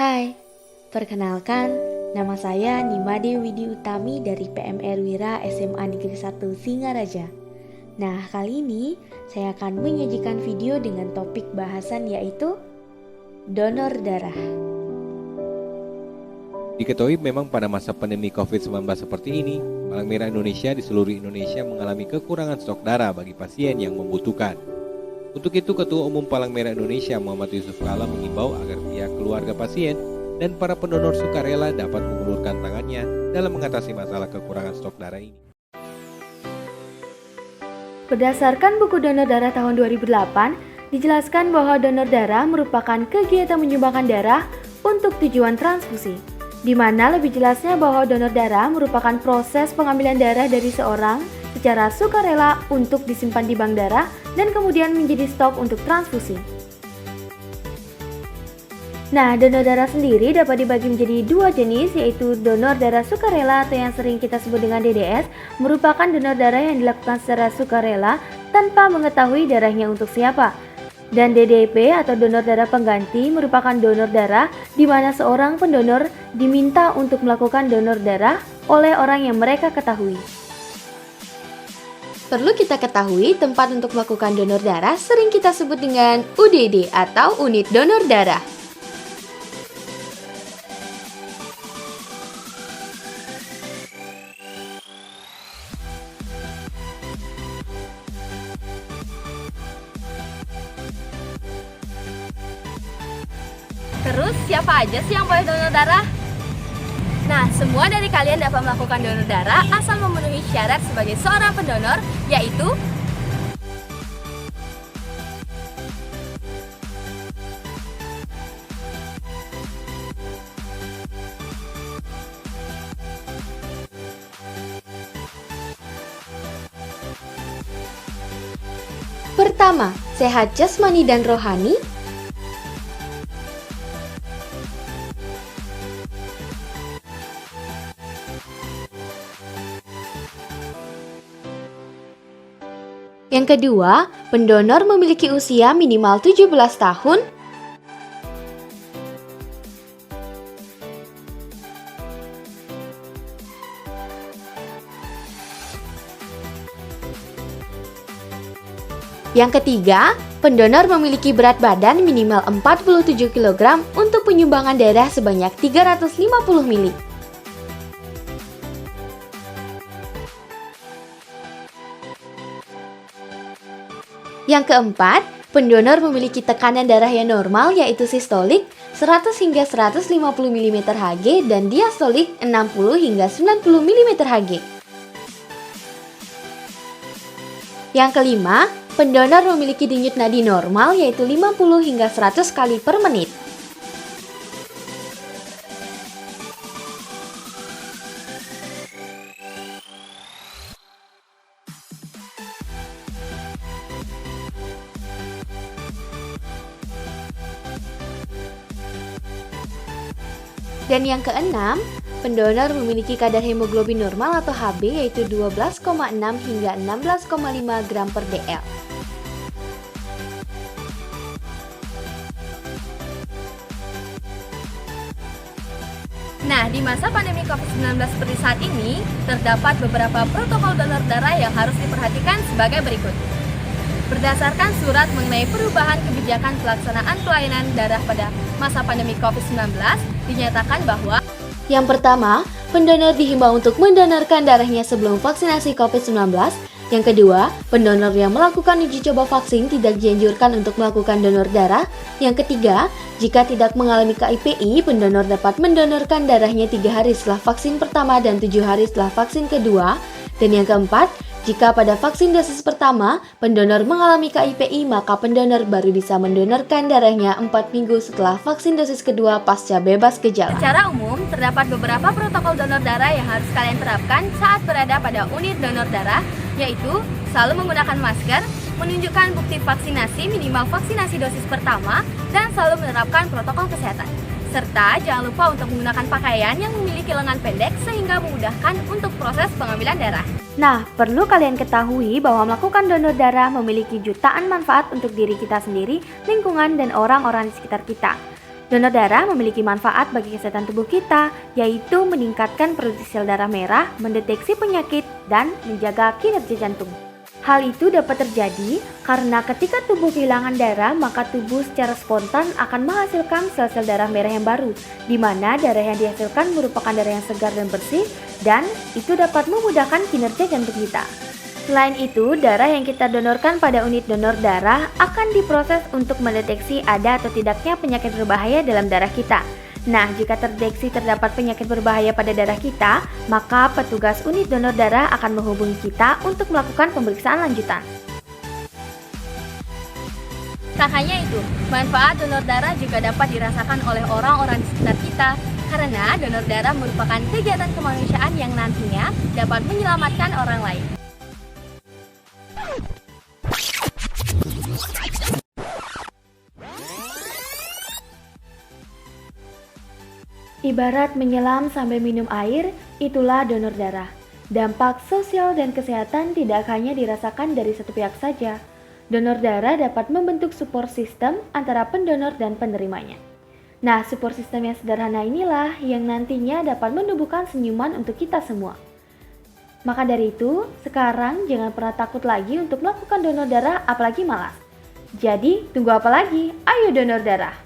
Hai, perkenalkan, nama saya Nimade Widi Utami dari PMR Wira SMA Negeri 1 Singaraja. Nah, kali ini saya akan menyajikan video dengan topik bahasan yaitu donor darah. Diketahui memang pada masa pandemi COVID-19 seperti ini, Palang Merah Indonesia di seluruh Indonesia mengalami kekurangan stok darah bagi pasien yang membutuhkan. Untuk itu, Ketua Umum Palang Merah Indonesia Muhammad Yusuf Kala mengimbau agar pihak keluarga pasien dan para pendonor sukarela dapat mengulurkan tangannya dalam mengatasi masalah kekurangan stok darah ini. Berdasarkan buku donor darah tahun 2008, dijelaskan bahwa donor darah merupakan kegiatan menyumbangkan darah untuk tujuan transfusi, di mana lebih jelasnya bahwa donor darah merupakan proses pengambilan darah dari seorang secara sukarela untuk disimpan di bank darah dan kemudian menjadi stok untuk transfusi. Nah, donor darah sendiri dapat dibagi menjadi dua jenis, yaitu donor darah sukarela atau yang sering kita sebut dengan DDS, merupakan donor darah yang dilakukan secara sukarela tanpa mengetahui darahnya untuk siapa. Dan DDP atau donor darah pengganti merupakan donor darah di mana seorang pendonor diminta untuk melakukan donor darah oleh orang yang mereka ketahui. Perlu kita ketahui, tempat untuk melakukan donor darah sering kita sebut dengan UDD atau unit donor darah. Terus siapa aja sih yang boleh donor darah? Nah, semua dari kalian dapat melakukan donor darah asal memenuhi syarat sebagai seorang pendonor, yaitu Pertama, sehat jasmani dan rohani. Yang kedua, pendonor memiliki usia minimal 17 tahun. Yang ketiga, pendonor memiliki berat badan minimal 47 kg untuk penyumbangan darah sebanyak 350 ml. Yang keempat, pendonor memiliki tekanan darah yang normal yaitu sistolik 100 hingga 150 mm Hg dan diastolik 60 hingga 90 mm Hg. Yang kelima, pendonor memiliki denyut nadi normal yaitu 50 hingga 100 kali per menit. Dan yang keenam, pendonor memiliki kadar hemoglobin normal atau Hb yaitu 12,6 hingga 16,5 gram per dl. Nah, di masa pandemi COVID-19 seperti saat ini, terdapat beberapa protokol donor darah yang harus diperhatikan sebagai berikut. Berdasarkan surat mengenai perubahan kebijakan pelaksanaan pelayanan darah pada masa pandemi COVID-19, dinyatakan bahwa Yang pertama, pendonor dihimbau untuk mendonorkan darahnya sebelum vaksinasi COVID-19. Yang kedua, pendonor yang melakukan uji coba vaksin tidak dianjurkan untuk melakukan donor darah. Yang ketiga, jika tidak mengalami KIPI, pendonor dapat mendonorkan darahnya 3 hari setelah vaksin pertama dan 7 hari setelah vaksin kedua. Dan yang keempat, jika pada vaksin dosis pertama, pendonor mengalami KIPI, maka pendonor baru bisa mendonorkan darahnya 4 minggu setelah vaksin dosis kedua pasca bebas gejala. secara umum terdapat beberapa protokol donor darah yang harus kalian terapkan saat berada pada unit donor darah, yaitu selalu menggunakan masker, menunjukkan bukti vaksinasi minimal vaksinasi dosis pertama, dan selalu menerapkan protokol kesehatan. Serta jangan lupa untuk menggunakan pakaian yang memiliki lengan pendek sehingga memudahkan untuk proses pengambilan darah. Nah, perlu kalian ketahui bahwa melakukan donor darah memiliki jutaan manfaat untuk diri kita sendiri, lingkungan, dan orang-orang di sekitar kita. Donor darah memiliki manfaat bagi kesehatan tubuh kita, yaitu meningkatkan produksi sel darah merah, mendeteksi penyakit, dan menjaga kinerja jantung. Hal itu dapat terjadi karena ketika tubuh kehilangan darah, maka tubuh secara spontan akan menghasilkan sel-sel darah merah yang baru, di mana darah yang dihasilkan merupakan darah yang segar dan bersih, dan itu dapat memudahkan kinerja jantung kita. Selain itu, darah yang kita donorkan pada unit donor darah akan diproses untuk mendeteksi ada atau tidaknya penyakit berbahaya dalam darah kita. Nah, jika terdeteksi terdapat penyakit berbahaya pada darah kita, maka petugas unit donor darah akan menghubungi kita untuk melakukan pemeriksaan lanjutan. Tak hanya itu, manfaat donor darah juga dapat dirasakan oleh orang-orang di sekitar kita, karena donor darah merupakan kegiatan kemanusiaan yang nantinya dapat menyelamatkan orang lain. Ibarat menyelam sambil minum air, itulah donor darah. Dampak sosial dan kesehatan tidak hanya dirasakan dari satu pihak saja. Donor darah dapat membentuk support system antara pendonor dan penerimanya. Nah, support system yang sederhana inilah yang nantinya dapat menumbuhkan senyuman untuk kita semua. Maka dari itu, sekarang jangan pernah takut lagi untuk melakukan donor darah, apalagi malas. Jadi, tunggu apa lagi? Ayo donor darah!